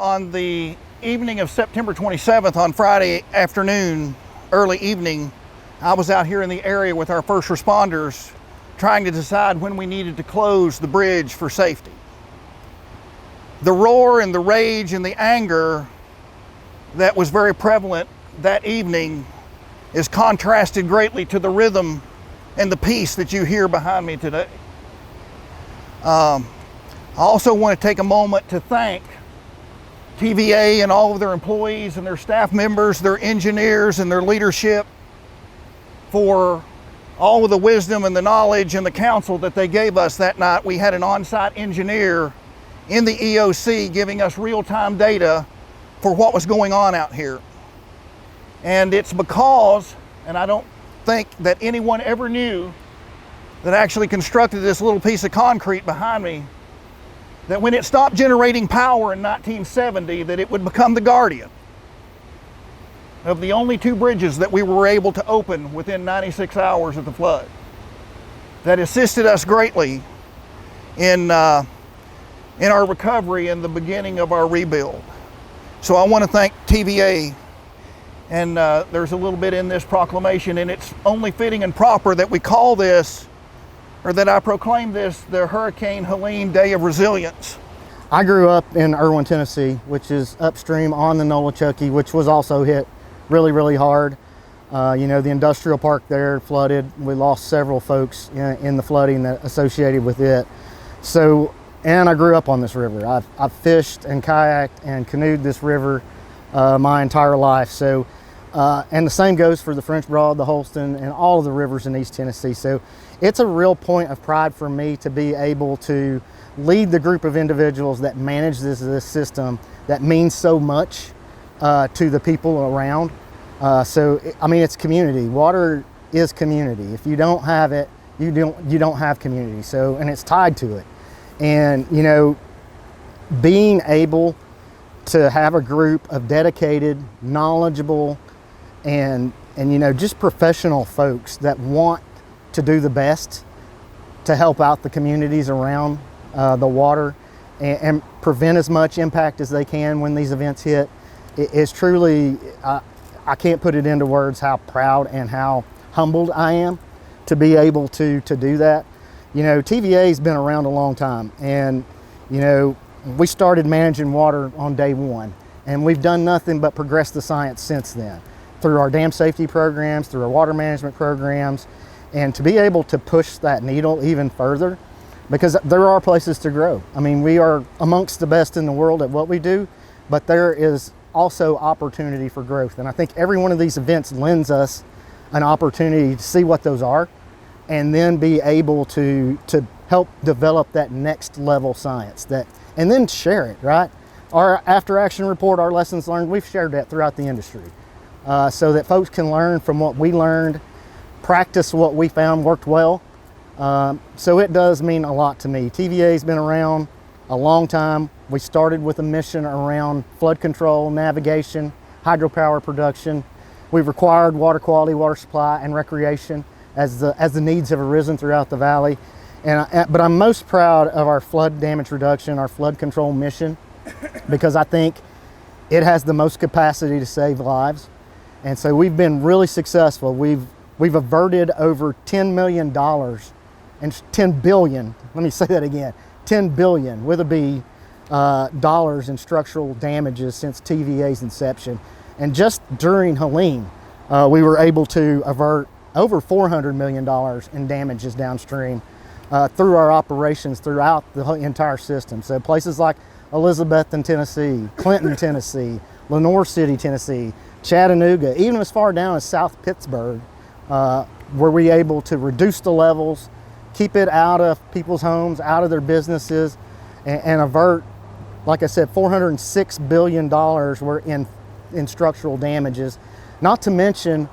On the evening of September 27th, on Friday afternoon, early evening, I was out here in the area with our first responders trying to decide when we needed to close the bridge for safety. The roar and the rage and the anger that was very prevalent that evening is contrasted greatly to the rhythm and the peace that you hear behind me today. I also want to take a moment to thank TVA and all of their employees and their staff members, their engineers and their leadership for all of the wisdom and the knowledge and the counsel that they gave us that night. We had an on-site engineer in the EOC giving us real-time data for what was going on out here. And it's because, and I don't think that anyone ever knew that actually constructed this little piece of concrete behind me, that when it stopped generating power in 1970, that it would become the guardian of the only two bridges that we were able to open within 96 hours of the flood. That assisted us greatly in our recovery and the beginning of our rebuild. So I want to thank TVA, and there's a little bit in this proclamation, and it's only fitting and proper that we call this, or that I proclaim this, the Hurricane Helene Day of Resilience. I grew up in Erwin, Tennessee, which is upstream on the Nolichucky, which was also hit really, really hard. You know, the industrial park there flooded. We lost several folks in the flooding that associated with it. So, and I grew up on this river. I've fished and kayaked and canoed this river my entire life. So, and the same goes for the French Broad, the Holston, and all of the rivers in East Tennessee. So it's a real point of pride for me to be able to lead the group of individuals that manage this system that means so much to the people around. So, I mean, it's community. Water is community. If you don't have it, you don't have community. So, and it's tied to it. And, you know, being able to have a group of dedicated, knowledgeable, and you know, just professional folks that want to do the best to help out the communities around the water and prevent as much impact as they can when these events hit, it's truly, I can't put it into words how proud and how humbled I am to be able to do that. You know, TVA's been around a long time, and you know, we started managing water on day one, and we've done nothing but progress the science since then through our dam safety programs, through our water management programs, and to be able to push that needle even further, because there are places to grow. I mean, we are amongst the best in the world at what we do, but there is also opportunity for growth. And I think every one of these events lends us an opportunity to see what those are, and then be able to help develop that next level science, and then share it, right? Our after action report, our lessons learned, we've shared that throughout the industry so that folks can learn from what we learned, practice what we found worked well. So it does mean a lot to me. TVA's been around a long time. We started with a mission around flood control, navigation, hydropower production. We've required water quality, water supply, and recreation as the needs have arisen throughout the valley. But I'm most proud of our flood damage reduction, our flood control mission, because I think it has the most capacity to save lives. And so we've been really successful. We've averted over $10 million and 10 billion, let me say that again, 10 billion with a B, dollars in structural damages since TVA's inception. And just during Helene, we were able to avert over $400 million in damages downstream through our operations throughout the entire system. So places like Elizabethton, Tennessee, Clinton, Tennessee, Lenoir City, Tennessee, Chattanooga, even as far down as South Pittsburgh, were we able to reduce the levels, keep it out of people's homes, out of their businesses, and avert, like I said, $406 billion were in structural damages, not to mention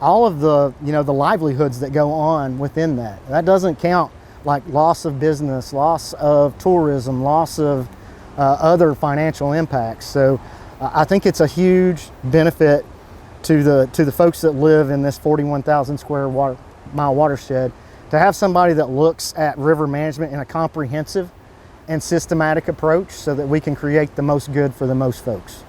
all of the, you know, the livelihoods that go on within that. That doesn't count like loss of business, loss of tourism, loss of other financial impacts. So I think it's a huge benefit to the folks that live in this 41,000 square mile watershed to have somebody that looks at river management in a comprehensive and systematic approach so that we can create the most good for the most folks.